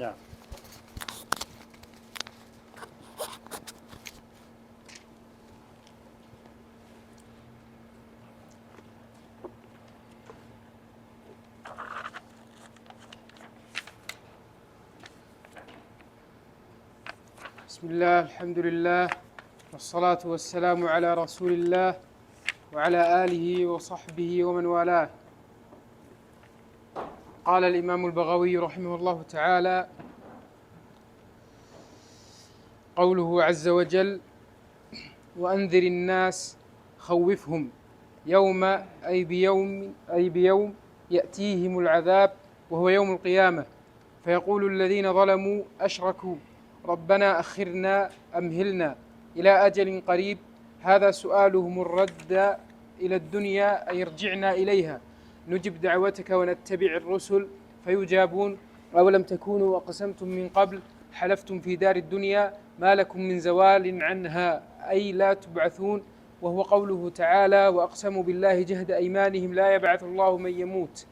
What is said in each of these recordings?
نعم. بسم الله، الحمد لله، والصلاة والسلام على رسول الله وعلى آله وصحبه ومن والاه. قال الإمام البغوي رحمه الله تعالى: قوله عز وجل: وأنذر الناس خوفهم يوم أي بيوم يأتيهم العذاب وهو يوم القيامة، فيقول الذين ظلموا أشركوا ربنا أخرنا أمهلنا إلى أجل قريب. هذا سؤالهم الرد إلى الدنيا أي ارجعنا إليها نجب دعوتك ونتبع الرسل، فيجابون: أولم تكونوا أقسمتم من قبل حلفتم في دار الدنيا ما لكم من زوال عنها أي لا تبعثون. وهو قوله تعالى: وأقسموا بالله جهد أيمانهم لا يبعث الله من يموت.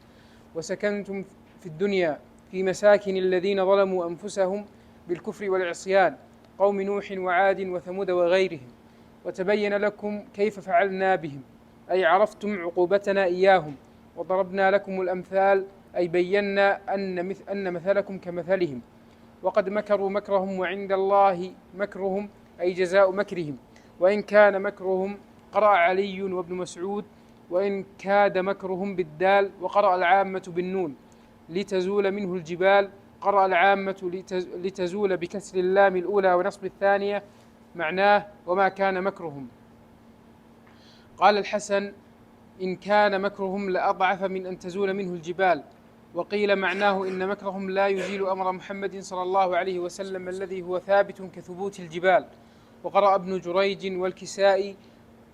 وسكنتم في الدنيا في مساكن الذين ظلموا أنفسهم بالكفر والعصيان، قوم نوح وعاد وثمود وغيرهم، وتبين لكم كيف فعلنا بهم أي عرفتم عقوبتنا إياهم، وضربنا لكم الأمثال أي بينا أن مثلكم كمثلهم. وقد مكروا مكرهم وعند الله مكرهم أي جزاء مكرهم. وإن كان مكرهم قرأ علي وابن مسعود: وإن كاد مكرهم بالدال، وقرأ العامة بالنون لتزول منه الجبال. قرأ العامة لتزول بكسر اللام الأولى ونصب الثانية، معناه وما كان مكرهم. قال الحسن: إن كان مكرهم لأضعف من أن تزول منه الجبال. وقيل معناه إن مكرهم لا يزيل أمر محمد صلى الله عليه وسلم الذي هو ثابت كثبوت الجبال. وقرأ ابن جريج والكسائي: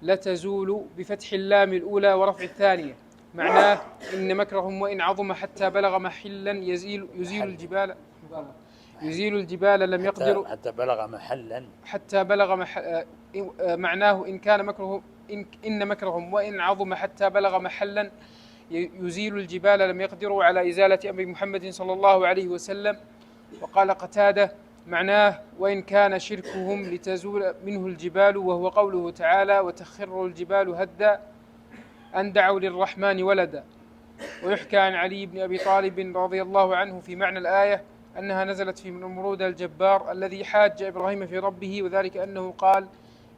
لتزول بفتح اللام الأولى ورفع الثانية، معناه إن مكرهم وإن عظم حتى بلغ محلا يزيل الجبال لم يقدروا حتى بلغ محلا معناه إن كان مكرهم إن مكرهم وإن عظم حتى بلغ محلا يزيل الجبال لم يقدروا على إزالة أمر محمد صلى الله عليه وسلم. وقال قتادة: معناه وإن كان شركهم لتزول منه الجبال، وهو قوله تعالى: وتخر الجبال هدا أن دعوا للرحمن ولدا. ويحكى عن علي بن أبي طالب رضي الله عنه في معنى الآية أنها نزلت في نمرود الجبار الذي حاج إبراهيم في ربه، وذلك أنه قال: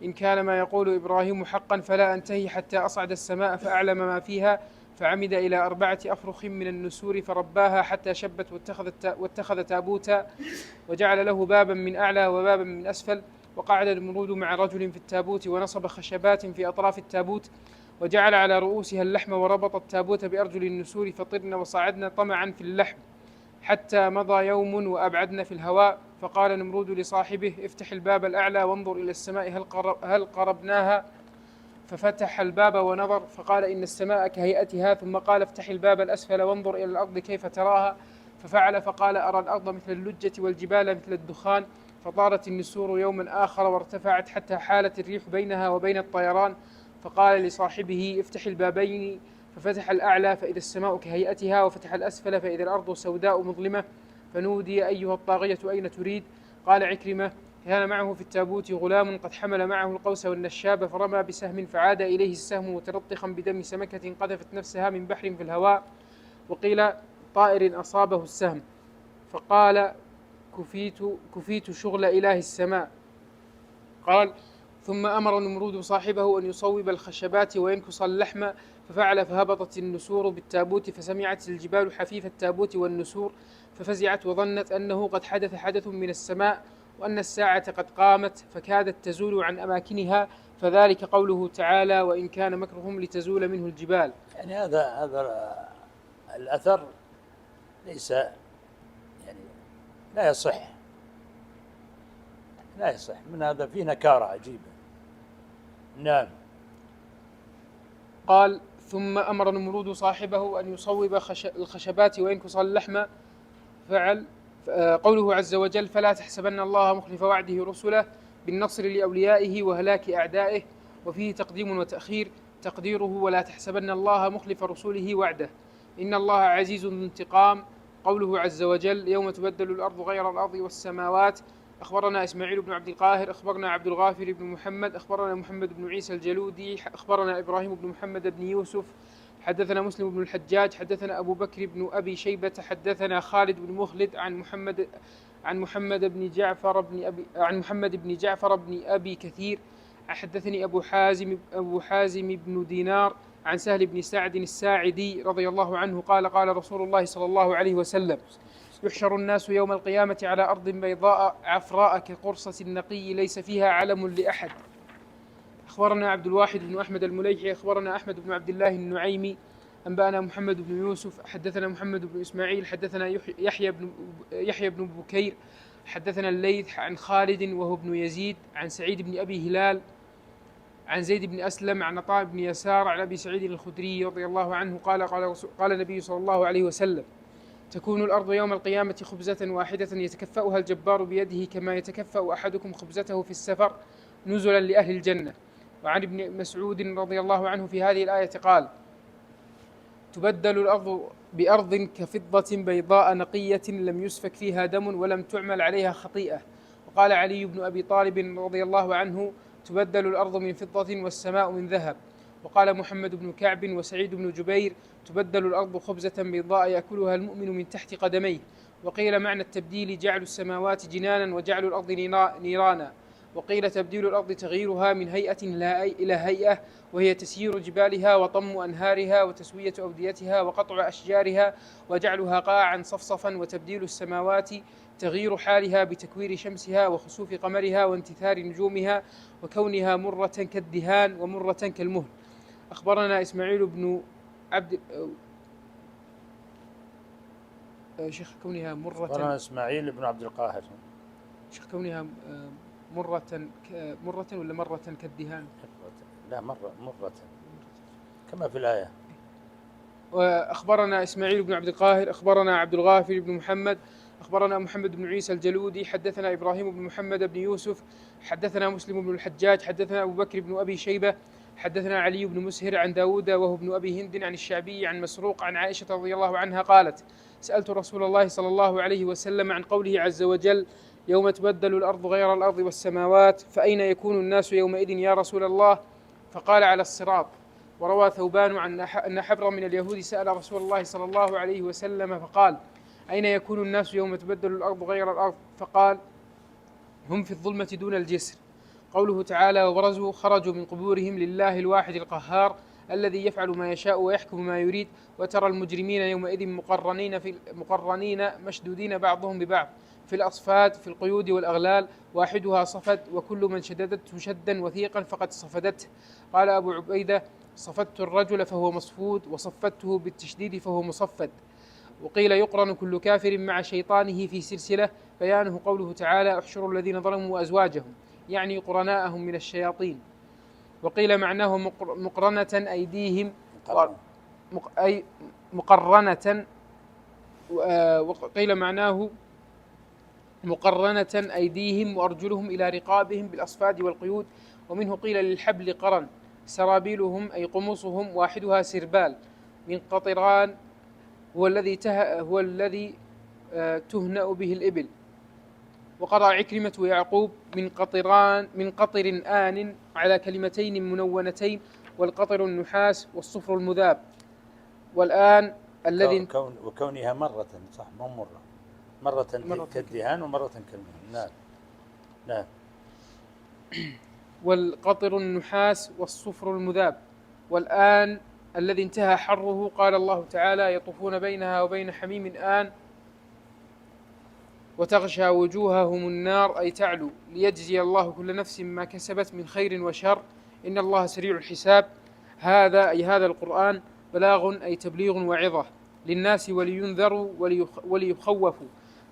إن كان ما يقول إبراهيم حقا فلا أنتهي حتى أصعد السماء فأعلم ما فيها، فعمد إلى 4 أفرخ من النسور فرباها حتى شبت واتخذ تابوتا، وجعل له بابا من أعلى وبابا من أسفل. وقعد النمرود مع رجل في التابوت ونصب خشبات في أطراف التابوت، وجعل على رؤوسها اللحم، وربط التابوت بأرجل النسور فطرن وصعدن طمعا في اللحم حتى مضى يوم وأبعدن في الهواء. فقال نمرود لصاحبه: افتح الباب الأعلى وانظر إلى السماء هل قربناها؟ ففتح الباب ونظر فقال: إن السماء كهيئتها. ثم قال: افتح الباب الأسفل وانظر إلى الأرض كيف تراها؟ ففعل فقال: أرى الأرض مثل اللجة والجبال مثل الدخان. فطارت النسور يوما آخر وارتفعت حتى حالت الريح بينها وبين الطيران. فقال لصاحبه: افتح البابين. ففتح الأعلى فإذا السماء كهيئتها، وفتح الأسفل فإذا الأرض سوداء مظلمة. فنودي: أيها الطاغية أين تريد؟ قال عكرمة: كان معه في التابوت غلام قد حمل معه القوس والنشاب، فرمى بسهم فعاد إليه السهم متلطخا بدم سمكة قذفت نفسها من بحر في الهواء. وقيل طائر أصابه السهم، فقال: كفيت شغل إله السماء. قال: ثم أمر نمرود صاحبه أن يصوب الخشبات وينكص اللحم، ففعل فهبطت النسور بالتابوت، فسمعت الجبال حفيف التابوت والنسور، ففزعت وظنت أنه قد حدث حدث من السماء وأن الساعة قد قامت، فكادت تزول عن أماكنها. فذلك قوله تعالى: وإن كان مكرهم لتزول منه الجبال. يعني هذا الأثر ليس يعني لا يصح من هذا، فيه نكارة عجيبة. نعم. قال: ثم أمر نمرود صاحبه أن يصوب الخشبات وينكص اللحم. فعل قوله عز وجل: فلا تحسبن الله مخلف وعده رسله بالنصر لأوليائه وهلاك أعدائه. وفيه تقديم وتأخير، تقديره: ولا تحسبن الله مخلف رسوله وعده، إن الله عزيز ذو انتقام. قوله عز وجل: يوم تبدل الأرض غير الأرض والسماوات. أخبرنا إسماعيل بن عبد القاهر أخبرنا عبد الغافر بن محمد أخبرنا محمد بن عيسى الجلودي أخبرنا إبراهيم بن محمد بن يوسف حدثنا مسلم بن الحجاج حدثنا أبو بكر بن أبي شيبة حدثنا خالد بن مخلد عن محمد بن جعفر بن أبي كثير حدثني أبو حازم بن دينار عن سهل بن سعد الساعدي رضي الله عنه قال: قال رسول الله صلى الله عليه وسلم: يحشر الناس يوم القيامة على أرض بيضاء عفراء كقرصة النقي ليس فيها علم لأحد. أخبرنا عبد الواحد بن أحمد المليحي أخبرنا أحمد بن عبد الله النعيمي أنبأنا محمد بن يوسف حدثنا محمد بن إسماعيل حدثنا يحيى بن بكير حدثنا الليث عن خالد وهو ابن يزيد عن سعيد بن أبي هلال عن زيد بن أسلم عن عطاء بن يسار عن أبي سعيد الخدري رضي الله عنه قال النبي صلى الله عليه وسلم: تكون الأرض يوم القيامة خبزة واحدة يتكفأها الجبار بيده كما يتكفأ أحدكم خبزته في السفر نزلا لأهل الجنة. وعن ابن مسعود رضي الله عنه في هذه الآية قال: تبدل الأرض بأرض كفضة بيضاء نقية لم يسفك فيها دم ولم تعمل عليها خطيئة. وقال علي بن أبي طالب رضي الله عنه: تبدل الأرض من فضة والسماء من ذهب. وقال محمد بن كعب وسعيد بن جبير: تبدل الأرض خبزة بيضاء يأكلها المؤمن من تحت قدميه. وقيل معنى التبديل جعل السماوات جنانا وجعل الأرض نيرانا. وقيل تبديل الأرض تغييرها من هيئة إلى هيئة، وهي تسيير جبالها وطم أنهارها وتسوية أوديتها وقطع أشجارها وجعلها قاعا صفصفا. وتبديل السماوات تغيير حالها بتكوير شمسها وخسوف قمرها وانتثار نجومها وكونها مرة كالدهان ومرة كالمهل. أخبرنا إسماعيل بن عبد شيخ كونها مرة. أخبرنا إسماعيل بن عبد القاهر. شيخ كونها مرة ولا مرة كالدهان؟ لا، مرة كما في الآية. وأخبرنا إسماعيل بن عبد القاهر أخبرنا عبد الغافر بن محمد أخبرنا محمد بن عيسى الجلودي حدثنا إبراهيم بن محمد بن يوسف حدثنا مسلم بن الحجاج حدثنا أبو بكر بن أبي شيبة حدثنا علي بن مسهر عن داود وهو ابن أبي هند عن الشعبي عن مسروق عن عائشة رضي الله عنها قالت: سألت رسول الله صلى الله عليه وسلم عن قوله عز وجل: يوم تبدل الأرض غير الأرض والسماوات، فأين يكون الناس يومئذ يا رسول الله؟ فقال: على الصراط. وروى ثوبان عن أن حبرا من اليهود سأل رسول الله صلى الله عليه وسلم فقال: أين يكون الناس يوم تبدل الأرض غير الأرض؟ فقال: هم في الظلمة دون الجسر. قوله تعالى: وبرزوا خرجوا من قبورهم لله الواحد القهار الذي يفعل ما يشاء ويحكم ما يريد. وترى المجرمين يومئذ مقرنين مشدودين بعضهم ببعض في الأصفاد في القيود والأغلال، واحدها صفد وكل من شددته شدا وثيقا فقد صفدته. قال أبو عبيدة: صفدت الرجل فهو مصفود، وصفدته بالتشديد فهو مصفد. وقيل: يقرن كل كافر مع شيطانه في سلسلة. بيانه قوله تعالى: احشروا الذين ظلموا وأزواجهم، يعني قرناءهم من الشياطين. وقيل معناه مقرنة أيديهم أي مقرنة. وقيل معناه مقرنة أيديهم وأرجلهم إلى رقابهم بالأصفاد والقيود. ومنه قيل للحبل قرن. سرابيلهم أي قمصهم واحدها سربال من قطران هو الذي تهنأ به الإبل. وقرأ عكرمة ويعقوب من قطر آن على كلمتين منونتين، والقطر النحاس والصفر المذاب. والآن الذي وكونها مرة، صح، مو مرة كالدهان ومرة كالمهل. نعم. والقطر النحاس والصفر المذاب. والآن الذي انتهى حره. قال الله تعالى: يطوفون بينها وبين حميم آن وتغشى وجوههم النار أي تعلو، ليجزي الله كل نفس ما كسبت من خير وشر إن الله سريع الحساب. هذا القرآن بلاغ أي تبليغ وعظة للناس ولينذروا وليخوفوا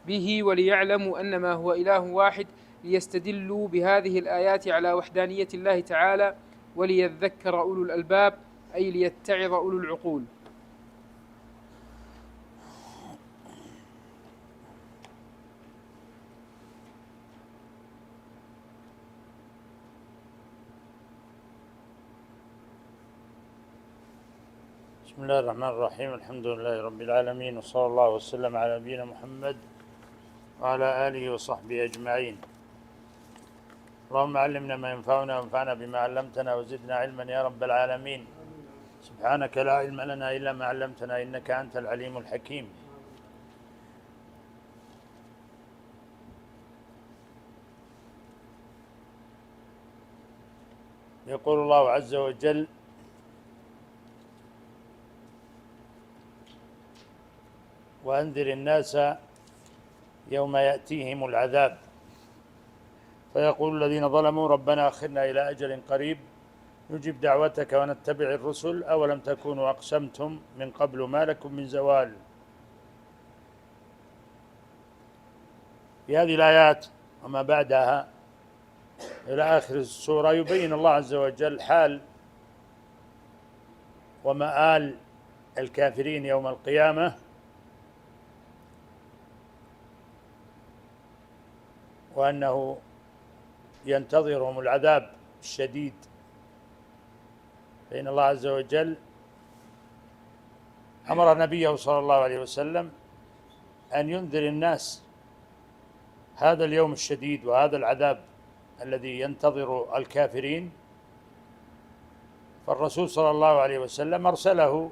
به وليعلموا أنما هو إله واحد، ليستدلوا بهذه الآيات على وحدانية الله تعالى وليذكر أولو الألباب أي ليتعظ أولو العقول. بسم الله الرحمن الرحيم. الحمد لله رب العالمين، وصلى الله وسلم على نبينا محمد وعلى آله وصحبه أجمعين. اللهم علمنا ما ينفعنا وانفعنا بما علمتنا وزدنا علما يا رب العالمين. سبحانك لا علم لنا إلا ما علمتنا إنك أنت العليم الحكيم. يقول الله عز وجل: وأنذر الناس يوم يأتيهم العذاب فيقول الذين ظلموا ربنا أخرنا إلى أجل قريب نجب دعوتك ونتبع الرسل أولم تكونوا أقسمتم من قبل ما لكم من زوال. في هذه الآيات وما بعدها إلى آخر السورة يبين الله عز وجل حال ومآل الكافرين يوم القيامة، وأنه ينتظرهم العذاب الشديد. فإن الله عز وجل أمر نبيه صلى الله عليه وسلم أن ينذر الناس هذا اليوم الشديد وهذا العذاب الذي ينتظر الكافرين. فالرسول صلى الله عليه وسلم أرسله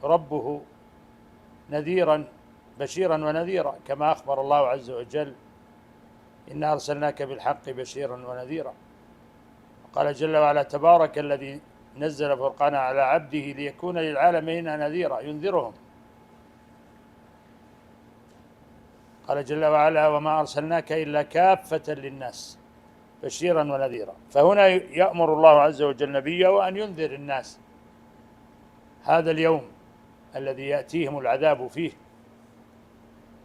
ربه نذيرا بشيرا ونذيرا، كما أخبر الله عز وجل: إنا أرسلناك بالحق بشيرا ونذيرا. قال جل وعلا: تبارك الذي نزل الفرقان على عبده ليكون للعالمين نذيرا ينذرهم. قال جل وعلا: وما أرسلناك إلا كافة للناس بشيرا ونذيرا. فهنا يأمر الله عز وجل نبيه أن ينذر الناس هذا اليوم الذي يأتيهم العذاب فيه،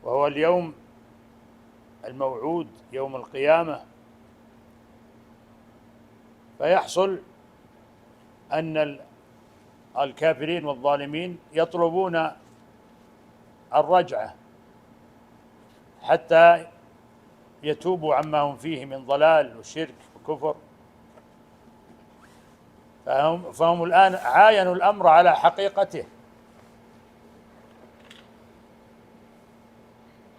وهو اليوم الموعود يوم القيامة. فيحصل أن الكافرين والظالمين يطلبون الرجعة حتى يتوبوا عما هم فيه من ضلال وشرك وكفر. فهم الآن عاينوا الأمر على حقيقته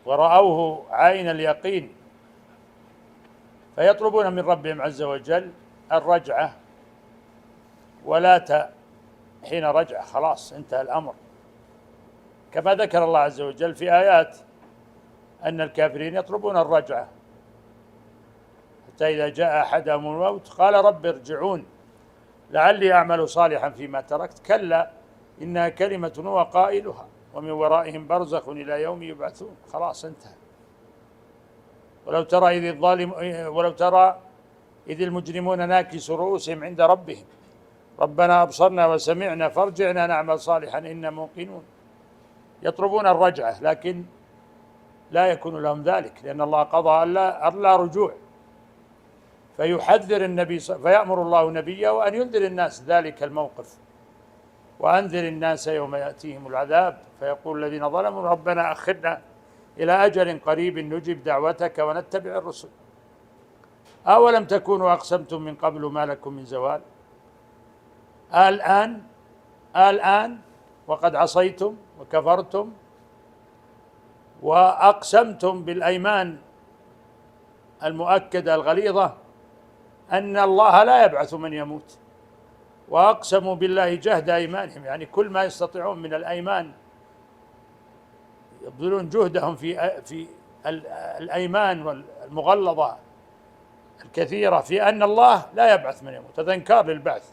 ورأوه عين اليقين، فيطلبون من ربهم عز وجل الرجعة. ولا حين رجع خلاص انتهى الأمر، كما ذكر الله عز وجل في آيات أن الكافرين يطلبون الرجعة حتى إذا جاء أحدهم الموت قال رب ارجعون لعلي أعمل صالحا فيما تركت كلا إنها كلمة هو قائلها ومن ورائهم برزخ إلى يوم يبعثون. خلاص انتهى. ولو ترى إذ المجرمون ناكسوا رؤوسهم عند ربهم ربنا أبصرنا وسمعنا فارجعنا نعمل صالحا إنا موقنون. يطلبون الرجعة لكن لا يكون لهم ذلك، لأن الله قضى ألا رجوع. فيحذر النبي فيأمر الله نبيه أن ينذر الناس ذلك الموقف: وأنذر الناس يوم يأتيهم العذاب فيقول الذين ظلموا ربنا أخرنا إلى أجل قريب نجب دعوتك ونتبع الرسل أولم تكونوا أقسمتم من قبل ما لكم من زوال. الآن وقد عصيتم وكفرتم وأقسمتم بالأيمان المؤكدة الغليظة أن الله لا يبعث من يموت، وأقسموا بالله جهد أيمانهم، يعني كل ما يستطيعون من الأيمان يبذلون جهدهم في الأيمان والمغلظة الكثيرة في أن الله لا يبعث من يموت. هذا إنكار للبعث.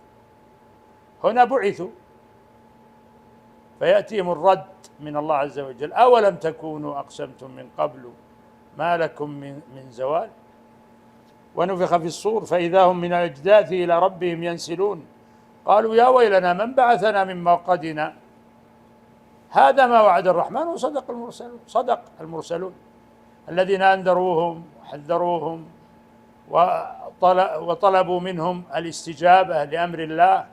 هنا بعثوا فيأتيهم الرد من الله عز وجل: أولم تكونوا أقسمتم من قبل ما لكم من زوال. ونفخ في الصور فإذا هم من الأجداث إلى ربهم ينسلون قالوا يا ويلنا من بعثنا من مرقدنا هذا ما وعد الرحمن صدق المرسلون الذين أنذروهم وحذروهم وطلبوا منهم الاستجابة لأمر الله.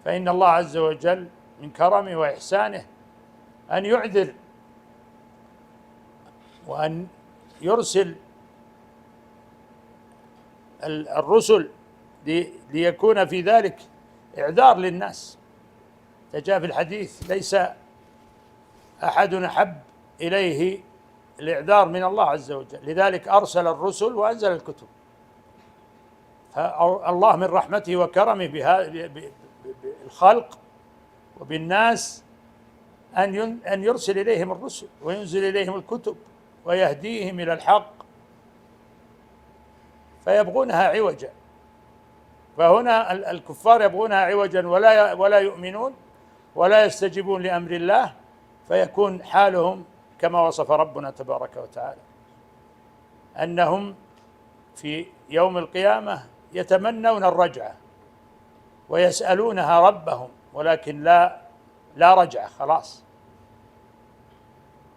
فإن الله عز وجل من كرمه وإحسانه أن يعذر وأن يرسل الرسل ليكون في ذلك إعذار للناس. جاء في الحديث: ليس أحد أحب إليه الإعذار من الله عز وجل، لذلك أرسل الرسل وأنزل الكتب. فالله من رحمته وكرمه بالخلق وبالناس أن يرسل إليهم الرسل وينزل إليهم الكتب ويهديهم إلى الحق، فيبغونها عوجا. فهنا الكفار يبغونها عوجا ولا يؤمنون ولا يستجيبون لأمر الله، فيكون حالهم كما وصف ربنا تبارك وتعالى، أنهم في يوم القيامة يتمنون الرجعة ويسألونها ربهم، ولكن لا رجعة، خلاص.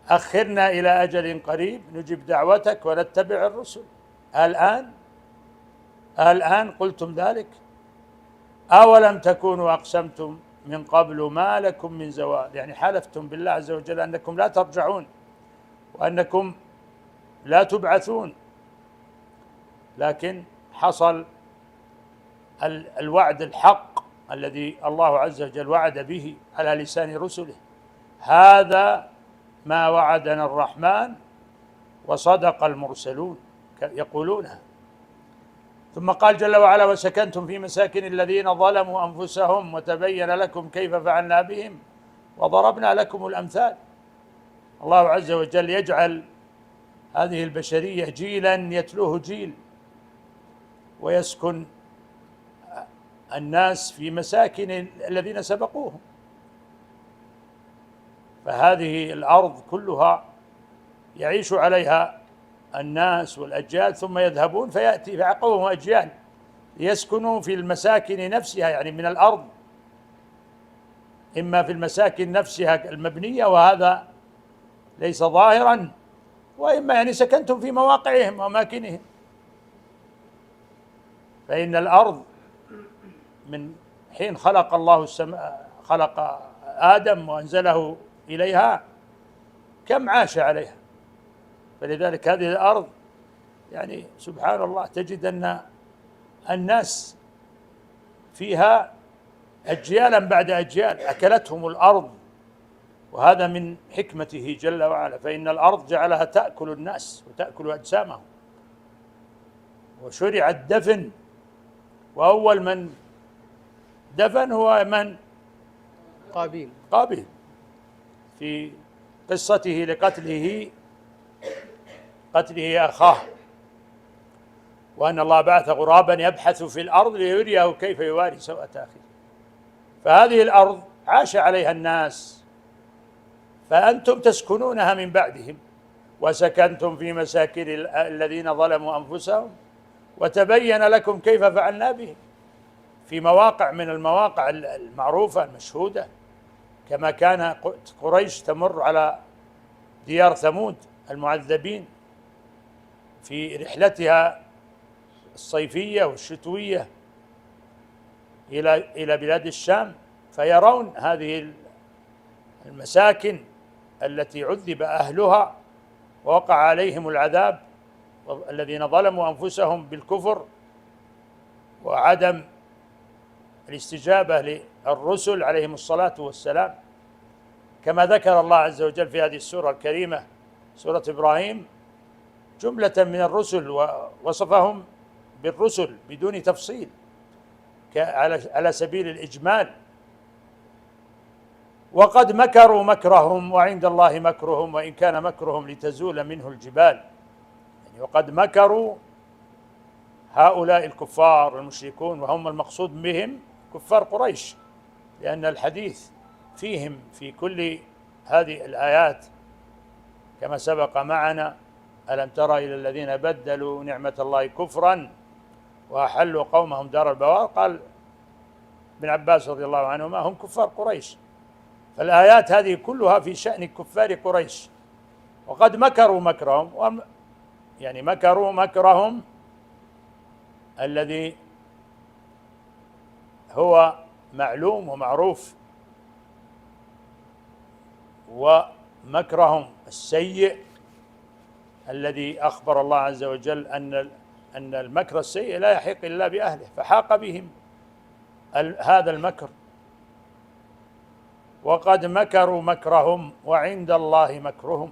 أخرنا إلى أجل قريب نجب دعوتك ونتبع الرسل. الآن قلتم ذلك؟ أولم تكونوا أقسمتم من قبل ما لكم من زوال، يعني حلفتم بالله عز وجل أنكم لا ترجعون وأنكم لا تبعثون، لكن حصل الوعد الحق الذي الله عز وجل وعد به على لسان رسله: هذا ما وعدنا الرحمن وصدق المرسلون يقولونها. ثم قال جل وعلا: وسكنتم في مساكن الذين ظلموا أنفسهم وتبين لكم كيف فعلنا بهم وضربنا لكم الأمثال. الله عز وجل يجعل هذه البشرية جيلا يتلوه جيل، ويسكن الناس في مساكن الذين سبقوهم. فهذه الأرض كلها يعيش عليها الناس والأجيال، ثم يذهبون فيأتي فيعقبهم أجيال يسكنوا في المساكن نفسها، يعني من الأرض، إما في المساكن نفسها المبنية وهذا ليس ظاهرا، وإما يعني سكنتم في مواقعهم وأماكنهم. فإن الأرض من حين خلق الله السماء، خلق آدم وأنزله إليها، كم عاش عليها. فلذلك هذه الأرض يعني سبحان الله تجد أن الناس فيها أجيالا بعد أجيال أكلتهم الأرض، وهذا من حكمته جل وعلا. فإن الأرض جعلها تأكل الناس وتأكل أجسامهم، وشرع الدفن، وأول من دفن هو من؟ قابيل في قصته لقتله أخاه، وأن الله بعث غرابا يبحث في الأرض ليريه كيف يواري سوءة أخيه. فهذه الأرض عاش عليها الناس، فأنتم تسكنونها من بعدهم. وسكنتم في مساكن الذين ظلموا أنفسهم وتبين لكم كيف فعلنا بهم، في مواقع من المواقع المعروفة المشهودة، كما كان قريش تمر على ديار ثمود المعذبين في رحلتها الصيفية والشتوية إلى بلاد الشام، فيرون هذه المساكن التي عذب أهلها ووقع عليهم العذاب، الذين ظلموا أنفسهم بالكفر وعدم الاستجابة للرسل عليهم الصلاة والسلام. كما ذكر الله عز وجل في هذه السورة الكريمة، سورة إبراهيم، جملة من الرسل ووصفهم بالرسل بدون تفصيل على سبيل الإجمال: وقد مكروا مكرهم وعند الله مكرهم وإن كان مكرهم لتزول منه الجبال. يعني وقد مكروا هؤلاء الكفار المشركون، وهم المقصود بهم كفار قريش، لأن الحديث فيهم في كل هذه الآيات كما سبق معنا: ألم تر إلى الذين بدلوا نعمة الله كفرا وأحلوا قومهم دار البوار. قال ابن عباس رضي الله عنهما: هم كفار قريش. فالآيات هذه كلها في شأن كفار قريش. وقد مكروا مكرهم، يعني مكروا مكرهم الذي هو معلوم ومعروف، ومكرهم السيء الذي أخبر الله عز وجل أن المكر السيء لا يحيق إلا بأهله، فحاق بهم هذا المكر. وقد مكروا مكرهم وعند الله مكرهم.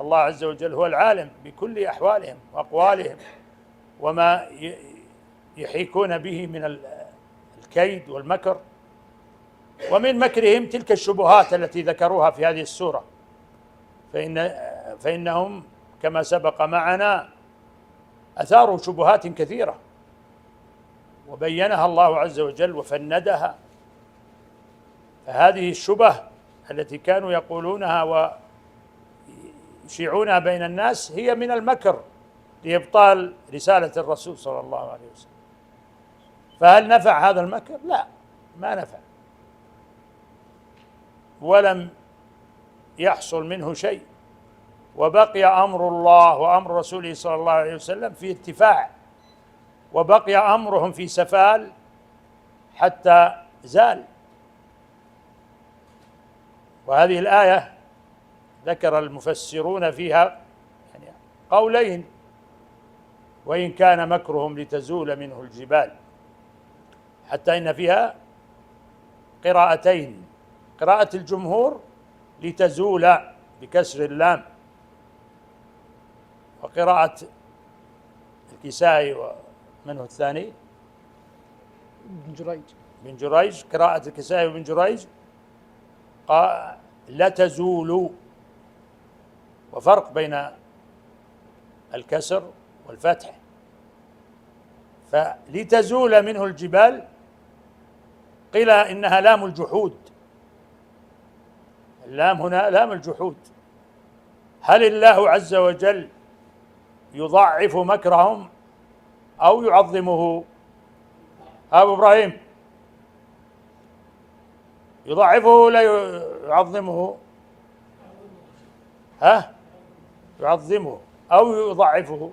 الله عز وجل هو العالم بكل أحوالهم وأقوالهم وما يحيكون به من الكيد والمكر. ومن مكرهم تلك الشبهات التي ذكروها في هذه السورة، فإنهم كما سبق معنا أثاروا شبهات كثيرة وبينها الله عز وجل وفندها. فهذه الشبه التي كانوا يقولونها ويشيعونها بين الناس هي من المكر لإبطال رسالة الرسول صلى الله عليه وسلم. فهل نفع هذا المكر؟ لا، ما نفع، ولم يحصل منه شيء، وبقي أمر الله وأمر رسوله صلى الله عليه وسلم في ارتفاع، وبقي أمرهم في سفال حتى زال. وهذه الآية ذكر المفسرون فيها يعني قولين: وإن كان مكرهم لتزول منه الجبال، حتى إن فيها قراءتين: قراءة الجمهور لتزول بكسر اللام، وقراءة الكسائي ومنه الثاني بن جريج قراءة الكسائي وبن جريج لا تزول، وفرق بين الكسر والفتح. فلتزول منه الجبال قيل إنها لام الجحود، اللام هنا لام الجحود. هل الله عز وجل يضعف مكرهم أو يعظمه؟ أبو إبراهيم، يضعفه ولا يعظمه؟ يعظمه أو يضعفه؟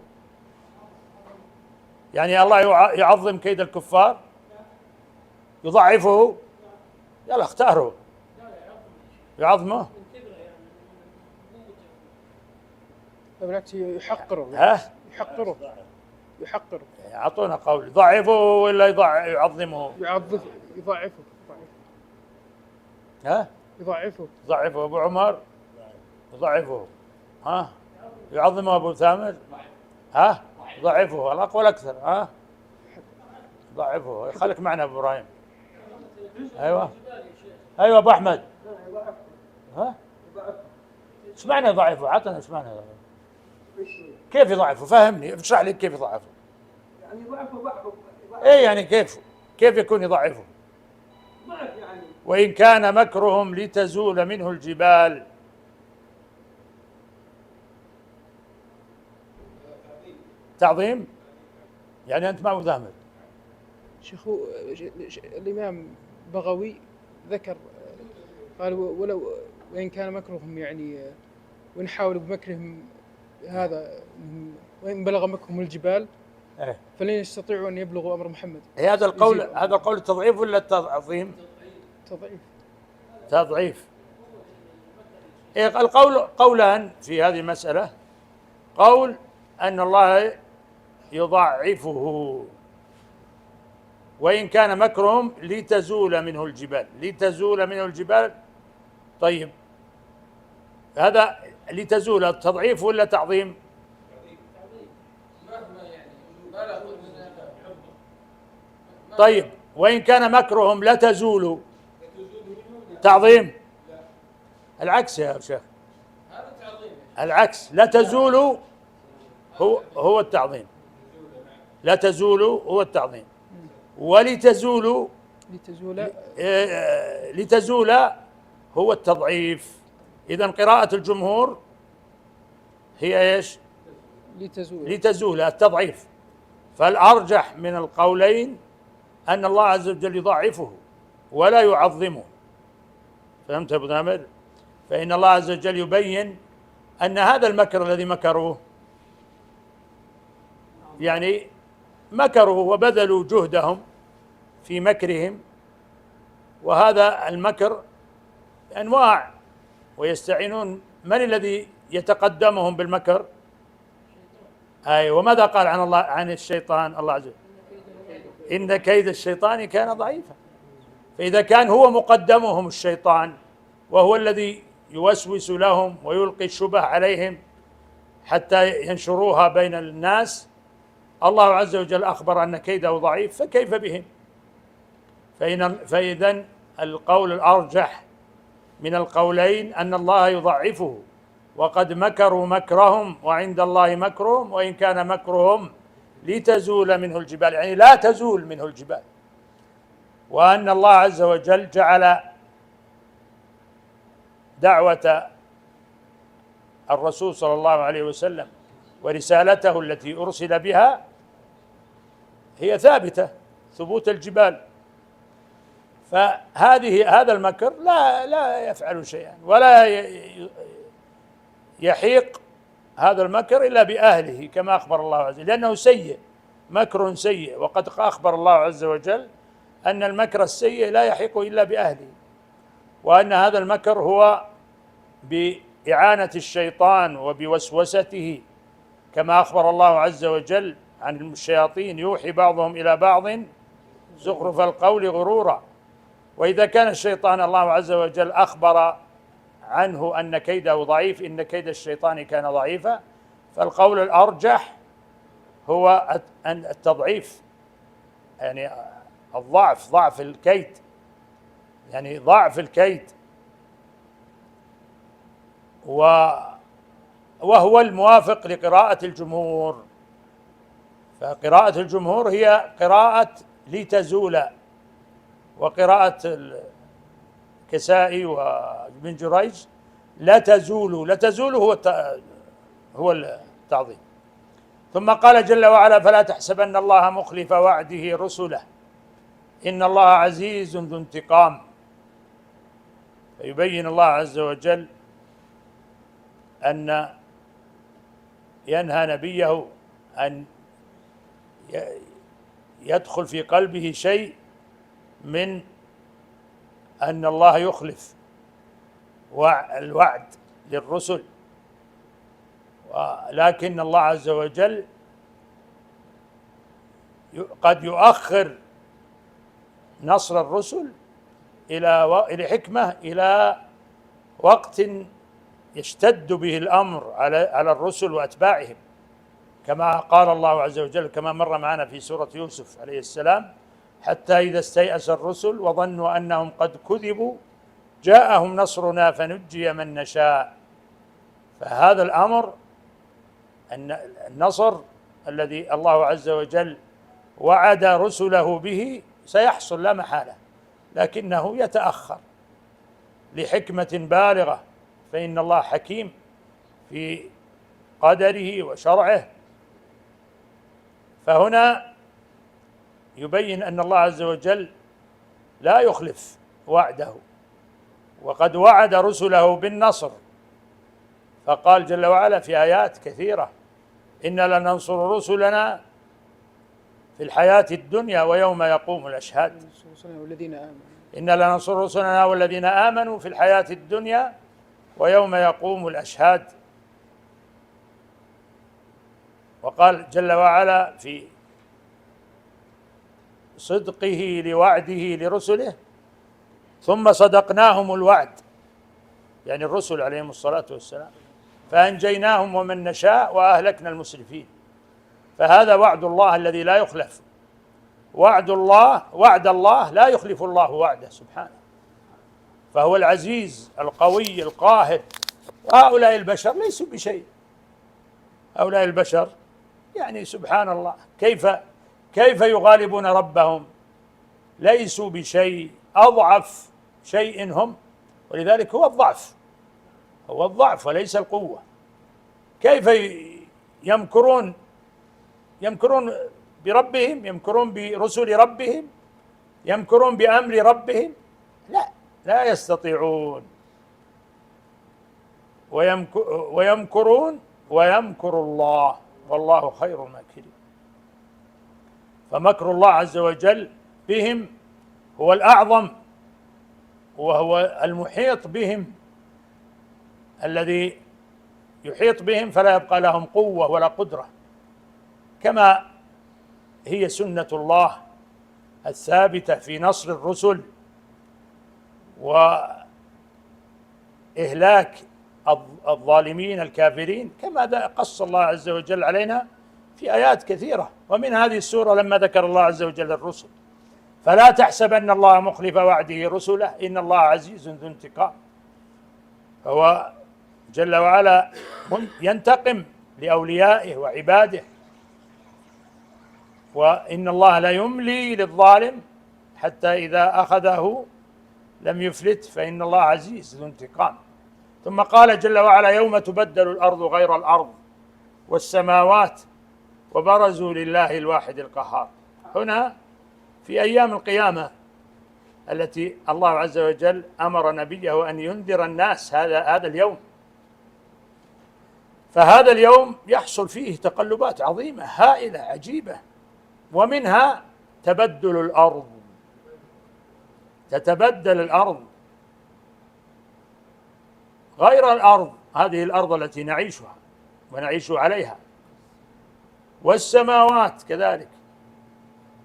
يعني الله يعظم كيد الكفار؟ يضعفه؟ يلا اختاروا. يعظمه؟ بالعكس يحقره. يحقره. يعني أعطونا قول: يضعفه ولا يعظمه؟ يضعفه. يضعفه أبو عمر يضعفه. يعظمه أبو ثامر. يضعفه الأقوى أكثر. يضعفه. خليك معنا أبو إبراهيم. أيوة أبو أحمد. ايش معنى يضعفه؟ عطنا ايش معنى يضعفه؟ كيف يضعفه؟ فهمني، اشرح لي كيف يضعفه. يعني يضعفه ضعفه. ايه يعني كيف يكون يضعفه؟ يعني وإن كان مكرهم لتزول منه الجبال. تعظيم؟ يعني أنت ما أبو ثامر. شيخ الإمام بغوي ذكر قال: وإن كان مكرهم يعني وإن حاولوا بمكرهم هذا وإن بلغ مكرهم الجبال فلن يستطيعوا أن يبلغوا أمر محمد. هذا القول تضعيف ولا تعظيم؟ تضعيف. القول قولان في هذه المسألة: قول أن الله يضعفه وإن كان مكرهم لتزول منه الجبال. طيب، هذا لتزول تضعيف ولا تعظيم؟ طيب، وإن كان مكرهم لتزول تعظيم؟ العكس يا شيخ، العكس. لا تزول هو التعظيم، لا تزول هو التعظيم، ولتزول لتزول هو التضعيف. إذن قراءة الجمهور هي ايش؟ لتزول التضعيف. فالأرجح من القولين أن الله عز وجل يضعفه ولا يعظمه. فهمت أبو ثامر؟ فإن الله عز وجل يبين أن هذا المكر الذي مكروه، يعني مكروا وبذلوا جهدهم في مكرهم، وهذا المكر أنواع، ويستعينون. من الذي يتقدمهم بالمكر؟ وماذا قال عن الله عن الشيطان؟ الله عز وجل: إن كيد الشيطان كان ضعيفا. فإذا كان هو مقدمهم الشيطان وهو الذي يوسوس لهم ويلقي الشبه عليهم حتى ينشروها بين الناس. الله عز وجل أخبر أن كيده ضعيف، فكيف بهم؟ فإذن القول الأرجح من القولين أن الله يضعفه، وقد مكروا مكرهم وعند الله مكرهم وإن كان مكرهم لتزول منه الجبال، يعني لا تزول منه الجبال. وأن الله عز وجل جعل دعوة الرسول صلى الله عليه وسلم ورسالته التي أرسل بها هي ثابتة ثبوت الجبال، هذا المكر لا يفعل شيئا ولا يحيق هذا المكر إلا بأهله كما أخبر الله عز وجل، لأنه سيء، مكر سيء، وقد أخبر الله عز وجل أن المكر السيء لا يحيق إلا بأهله، وأن هذا المكر هو بإعانة الشيطان وبوسوسته، كما أخبر الله عز وجل عن الشياطين يوحي بعضهم إلى بعض زخرف القول غرورا. وإذا كان الشيطان الله عز وجل أخبر عنه أن كيده ضعيف، إن كيد الشيطان كان ضعيفا، فالقول الأرجح هو التضعيف، يعني الضعف، ضعف الكيد، يعني ضعف الكيد، وهو الموافق لقراءة الجمهور. فقراءة الجمهور هي قراءة لتزول، وقراءة الكسائي وابن جريج لا تزول، لا تزول هو التعظيم. ثم قال جل وعلا: فلا تحسبن الله مخلف وعده رسله إن الله عزيز ذو انتقام. فيبين الله عز وجل أن ينهى نبيه أن يدخل في قلبه شيء من أن الله يخلف الوعد للرسل، ولكن الله عز وجل قد يؤخر نصر الرسل إلى حكمة، إلى وقت يشتد به الأمر على الرسل وأتباعهم، كما قال الله عز وجل كما مر معنا في سورة يوسف عليه السلام: حتى إذا استيأس الرسل وظنوا أنهم قد كذبوا جاءهم نصرنا فنجي من نشاء. فهذا الأمر، أن النصر الذي الله عز وجل وعد رسله به سيحصل لا محالة، لكنه يتأخر لحكمة بالغة، فإن الله حكيم في قدره وشرعه. فهنا يبين أن الله عز وجل لا يخلف وعده، وقد وعد رسله بالنصر، فقال جل وعلا في آيات كثيرة: إنا لننصر رسلنا في الحياة الدنيا ويوم يقوم الأشهاد. إنا لننصر رسلنا والذين آمنوا في الحياة الدنيا ويوم يقوم الأشهاد. وقال جل وعلا في صدقه لوعده لرسله: ثم صدقناهم الوعد، يعني الرسل عليهم الصلاة والسلام، فأنجيناهم ومن نشاء وأهلكنا المسرفين. فهذا وعد الله الذي لا يخلف، وعد الله لا يخلف الله وعده سبحانه، فهو العزيز القوي القاهر. وهؤلاء البشر ليسوا بشيء، هؤلاء البشر يعني سبحان الله كيف يغالبون ربهم؟ ليسوا بشيء، أضعف شيء هم، ولذلك هو الضعف وليس القوة. كيف يمكرون بربهم، يمكرون برسل ربهم، يمكرون بأمر ربهم؟ لا يستطيعون. ويمكرون ويمكر الله والله خير الماكرين. فمكر الله عز وجل بهم هو الأعظم، وهو المحيط بهم، الذي يحيط بهم فلا يبقى لهم قوة ولا قدرة، كما هي سنة الله الثابتة في نصر الرسل إهلاك الظالمين الكافرين، كما قص الله عز وجل علينا في آيات كثيرة. ومن هذه السورة لما ذكر الله عز وجل الرسل: فلا تحسبن الله مخلف وعده رسله إن الله عزيز ذو انتقام. فهو جل وعلا ينتقم لأوليائه وعباده، وإن الله لا يملي للظالم حتى إذا أخذه لم يفلت، فإن الله عزيز ذو انتقام. ثم قال جل وعلا: يوم تبدل الأرض غير الأرض والسماوات وبرزوا لله الواحد القهار. هنا في أيام القيامة التي الله عز وجل أمر نبيه أن ينذر الناس هذا اليوم، فهذا اليوم يحصل فيه تقلبات عظيمة هائلة عجيبة، ومنها تبدل الأرض. تتبدل الأرض غير الأرض، هذه الأرض التي نعيشها ونعيش عليها، والسماوات كذلك.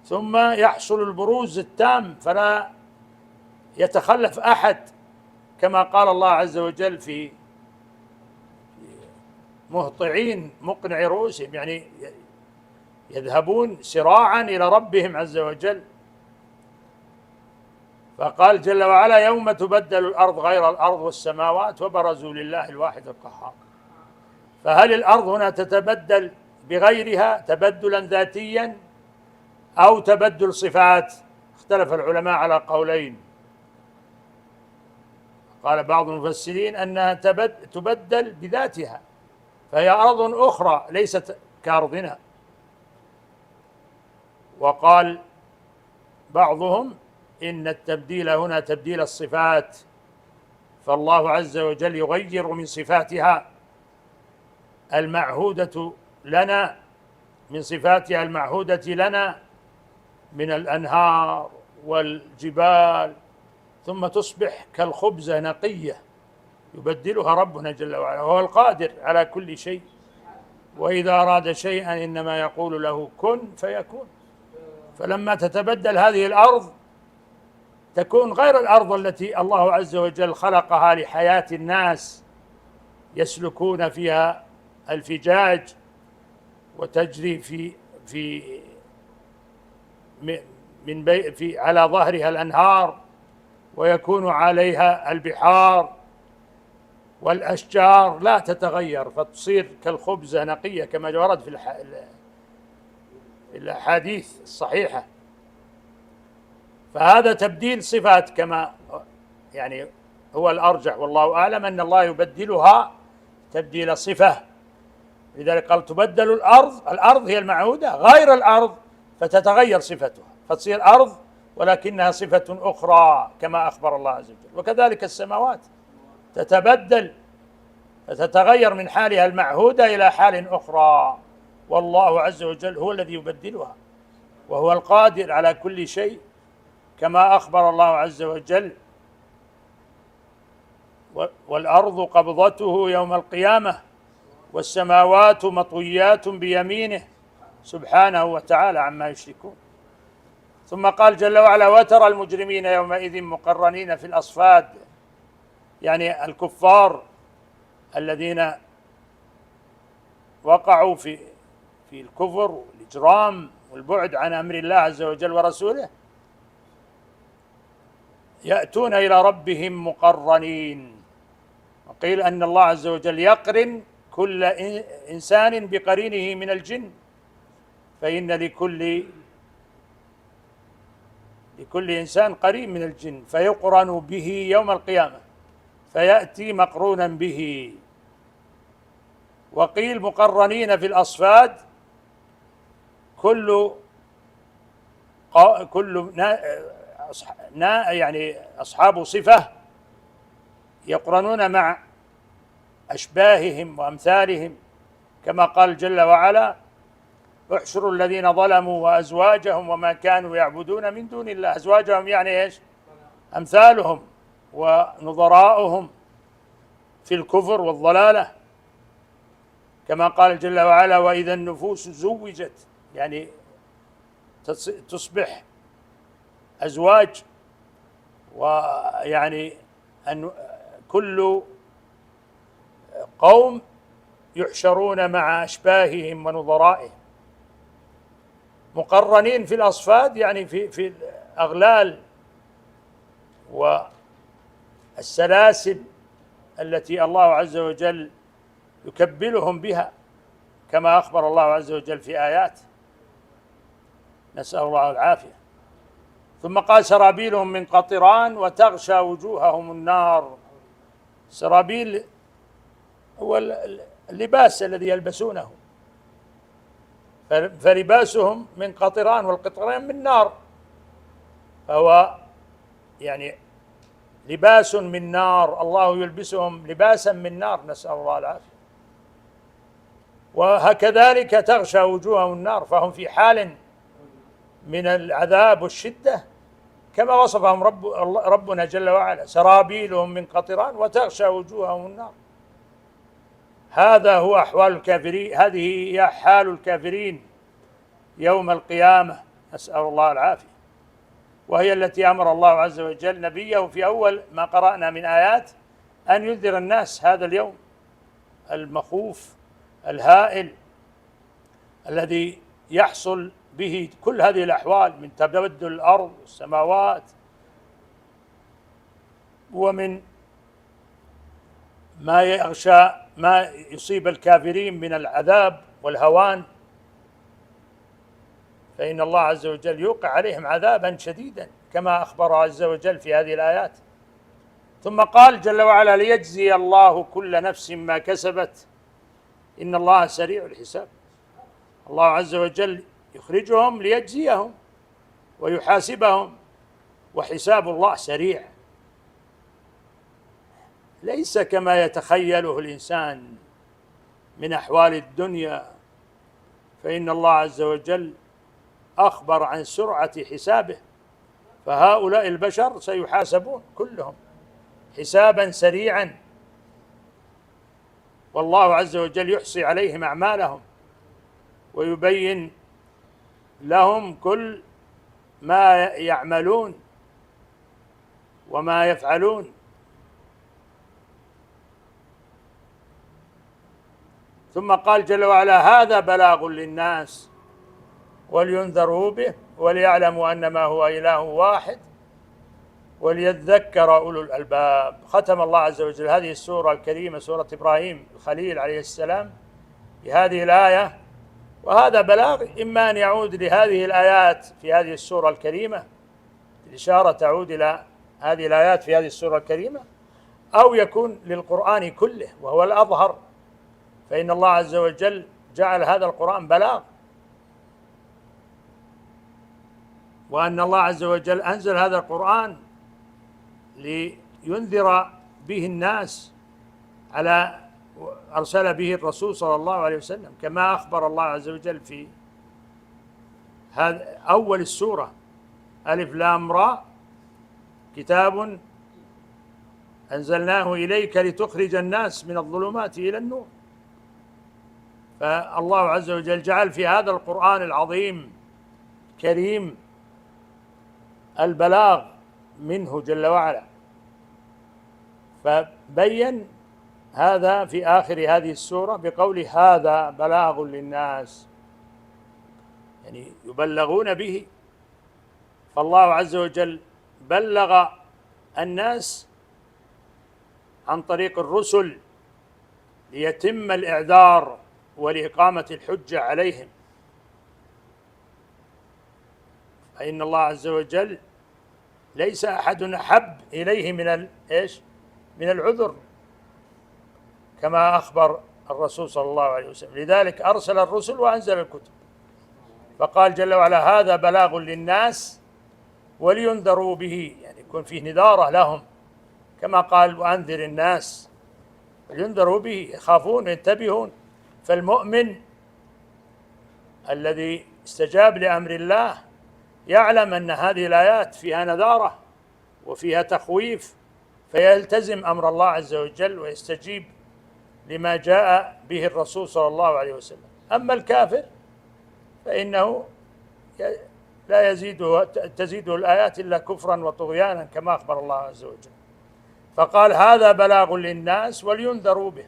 ثم يحصل البروز التام فلا يتخلف أحد، كما قال الله عز وجل في مهطعين مقنعي رؤوسهم، يعني يذهبون سراعا إلى ربهم عز وجل. فقال جل وعلا: يوم تبدل الأرض غير الأرض والسماوات وبرزوا لله الواحد القهار. فهل الأرض هنا تتبدل بغيرها تبدلا ذاتيا أو تبدل صفات؟ اختلف العلماء على قولين. قال بعض المفسرين أنها تبدل بذاتها، فهي أرض أخرى ليست كأرضنا. وقال بعضهم إن التبديل هنا تبديل الصفات، فالله عز وجل يغير من صفاتها المعهودة لنا، من صفاتها المعهودة لنا من الأنهار والجبال، ثم تصبح كالخبزة نقية يبدلها ربنا جل وعلا، وهو القادر على كل شيء، وإذا أراد شيئا إنما يقول له كن فيكون. فلما تتبدل هذه الأرض تكون غير الأرض التي الله عز وجل خلقها لحياة الناس يسلكون فيها الفجاج وتجري على ظهرها الأنهار، ويكون عليها البحار والأشجار لا تتغير، فتصير كالخبزة نقية كما ورد في الأحاديث الصحيحة. فهذا تبديل صفات كما يعني هو الأرجح والله أعلم، أن الله يبدلها تبديل صفة. لذلك قال تبدل الأرض هي المعهودة غير الأرض فتتغير صفتها، فتصير أرض ولكنها صفة أخرى كما أخبر الله عز وجل. وكذلك السماوات تتبدل فتتغير من حالها المعهودة إلى حال أخرى، والله عز وجل هو الذي يبدلها، وهو القادر على كل شيء كما أخبر الله عز وجل: والأرض قبضته يوم القيامة والسماوات مطويات بيمينه سبحانه وتعالى عما يشركون. ثم قال جل وعلا: وترى المجرمين يومئذ مقرنين في الأصفاد، يعني الكفار الذين وقعوا في الكفر والإجرام والبعد عن أمر الله عز وجل ورسوله، يأتون إلى ربهم مقرنين. وقيل أن الله عز وجل يقرن كل إنسان بقرينه من الجن، فإن لكل إنسان قرين من الجن، فيقرن به يوم القيامة فيأتي مقرونا به. وقيل مقرنين في الأصفاد كل يعني أصحاب صفة يقرنون مع أشباههم وأمثالهم، كما قال جل وعلا: احشروا الذين ظلموا وأزواجهم وما كانوا يعبدون من دون الله. أزواجهم يعني إيش؟ أمثالهم ونظراؤهم في الكفر والضلالة، كما قال جل وعلا: وإذا النفوس زوجت، يعني تصبح أزواج، ويعني أن كل قوم يحشرون مع أشباههم ونظرائهم مقرنين في الأصفاد، يعني في الأغلال والسلاسل التي الله عز وجل يكبلهم بها، كما أخبر الله عز وجل في آيات، نسأل الله العافية. ثم قال سرابيلهم من قطران وتغشى وجوههم النار. سرابيل هو اللباس الذي يلبسونه، فلباسهم من قطران، والقطران من نار، فهو يعني لباس من نار، الله يلبسهم لباسا من نار، نسأل الله العافية. وهكذلك تغشى وجوههم النار، فهم في حال من العذاب والشدة كما وصفهم ربنا جل وعلا، سرابيلهم من قطران وتغشى وجوههم النار. هذا هو أحوال الكافرين، هذه هي حال الكافرين يوم القيامة، نسأل الله العافية. وهي التي أمر الله عز وجل نبيه في أول ما قرأنا من آيات أن ينذر الناس هذا اليوم المخوف الهائل الذي يحصل به كل هذه الأحوال من تبدل الأرض والسماوات، ومن ما يغشى ما يصيب الكافرين من العذاب والهوان، فإن الله عز وجل يوقع عليهم عذابا شديدا كما أخبر عز وجل في هذه الآيات. ثم قال جل وعلا ليجزي الله كل نفس ما كسبت إن الله سريع الحساب. الله عز وجل يخرجهم ليجزيهم ويحاسبهم، وحساب الله سريع، ليس كما يتخيله الإنسان من أحوال الدنيا، فإن الله عز وجل أخبر عن سرعة حسابه، فهؤلاء البشر سيحاسبون كلهم حسابا سريعا، والله عز وجل يحصي عليهم أعمالهم ويبين لهم كل ما يعملون وما يفعلون. ثم قال جل وعلا هذا بلاغ للناس ولينذروا به وليعلموا أنما هو إله واحد وليذكر أولو الألباب. ختم الله عز وجل هذه السورة الكريمة، سورة إبراهيم الخليل عليه السلام، بهذه الآية، وهذا بلاغ إما أن يعود لهذه الآيات في هذه السورة الكريمة، الإشارة تعود إلى هذه الآيات في هذه السورة الكريمة، أو يكون للقرآن كله، وهو الأظهر، فإن الله عز وجل جعل هذا القرآن بلاغ، وأن الله عز وجل أنزل هذا القرآن لينذر به الناس، أرسل به الرسول صلى الله عليه وسلم، كما أخبر الله عز وجل في هذا أول السورة ألف لام را كتاب أنزلناه إليك لتخرج الناس من الظلمات إلى النور. فالله عز وجل جعل في هذا القرآن العظيم كريم البلاغ منه جل وعلا، فبين هذا في آخر هذه السورة بقوله هذا بلاغ للناس، يعني يبلغون به. فالله عز وجل بلغ الناس عن طريق الرسل ليتم الإعذار ولإقامة الحجة عليهم، فإن الله عز وجل ليس أحد أحب إليه من العذر، كما أخبر الرسول صلى الله عليه وسلم. لذلك أرسل الرسل وأنزل الكتب، فقال جل وعلا هذا بلاغ للناس ولينذروا به، يعني يكون فيه نذارة لهم، كما قال وأنذر الناس، ولينذروا به، يخافون ينتبهون. فالمؤمن الذي استجاب لأمر الله يعلم أن هذه الآيات فيها نذارة وفيها تخويف، فيلتزم أمر الله عز وجل ويستجيب لما جاء به الرسول صلى الله عليه وسلم. أما الكافر فإنه لا تزيده الآيات إلا كفرا وطغيانا، كما أخبر الله عز وجل. فقال هذا بلاغ للناس ولينذروا به،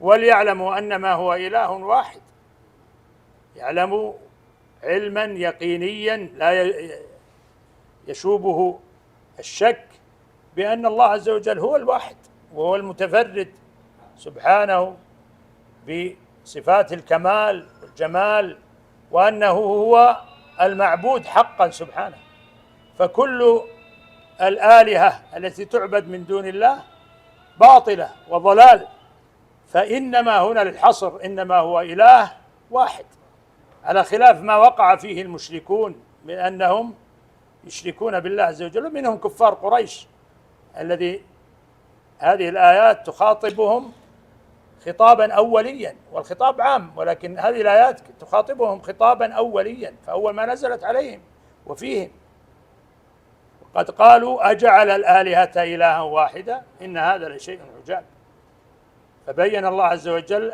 وليعلموا أنما هو إله واحد. يعلموا علما يقينيا لا يشوبه الشك بأن الله عز وجل هو الواحد، وهو المتفرد سبحانه بصفات الكمال والجمال، وأنه هو المعبود حقا سبحانه. فكل الآلهة التي تعبد من دون الله باطلة وضلال، فإنما هنا للحصر إنما هو إله واحد، على خلاف ما وقع فيه المشركون من أنهم يشركون بالله عز وجل، ومنهم كفار قريش الذي هذه الآيات تخاطبهم خطابا أوليا، والخطاب عام، ولكن هذه الآيات تخاطبهم خطابا أوليا، فأول ما نزلت عليهم وفيهم. قد قالوا أجعل الآلهة إلها واحدا إن هذا لشيء عجاب. فبين الله عز وجل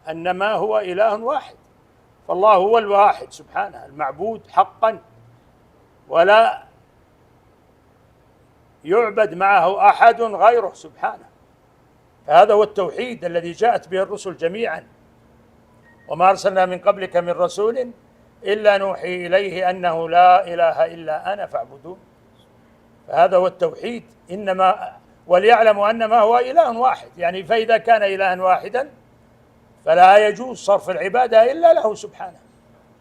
أنما هو إله واحد، فالله هو الواحد سبحانه المعبود حقا، ولا يعبد معه أحد غيره سبحانه. فهذا هو التوحيد الذي جاءت به الرسل جميعا، وما أرسلنا من قبلك من رسول إلا نوحي إليه أنه لا إله إلا أنا فاعبدون. فهذا هو التوحيد، وليعلموا أنما هو إله واحد، يعني فإذا كان إلها واحدا فلا يجوز صرف العبادة إلا له سبحانه،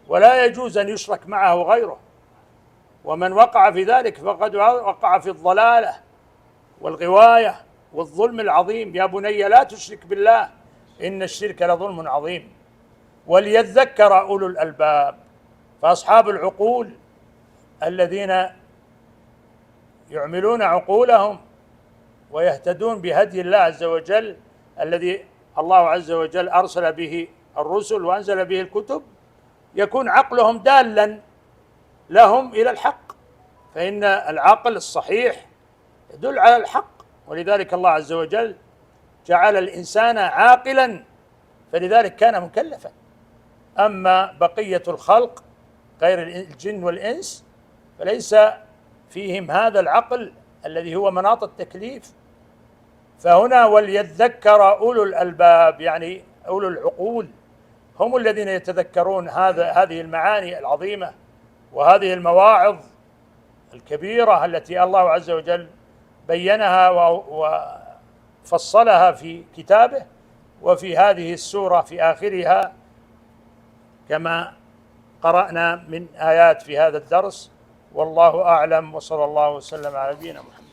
ولا يجوز أن يشرك معه غيره. ومن وقع في ذلك فقد وقع في الضلالة والغواية والظلم العظيم. يا بني لا تشرك بالله إن الشرك لظلم عظيم. وليذكر أولو الألباب، فأصحاب العقول الذين يعملون عقولهم ويهتدون بهدي الله عز وجل الذي الله عز وجل أرسل به الرسل وأنزل به الكتب، يكون عقلهم دالا لهم إلى الحق، فإن العقل الصحيح يدل على الحق، ولذلك الله عز وجل جعل الإنسان عاقلا، فلذلك كان مكلفا. أما بقية الخلق غير الجن والإنس فليس فيهم هذا العقل الذي هو مناط التكليف. فهنا وليذكر أولو الألباب، يعني أولو العقول هم الذين يتذكرون هذه المعاني العظيمة وهذه المواعظ الكبيرة التي الله عز وجل بينها وفصلها في كتابه، وفي هذه السورة في آخرها كما قرأنا من آيات في هذا الدرس. والله أعلم، وصلى الله وسلم على نبينا محمد.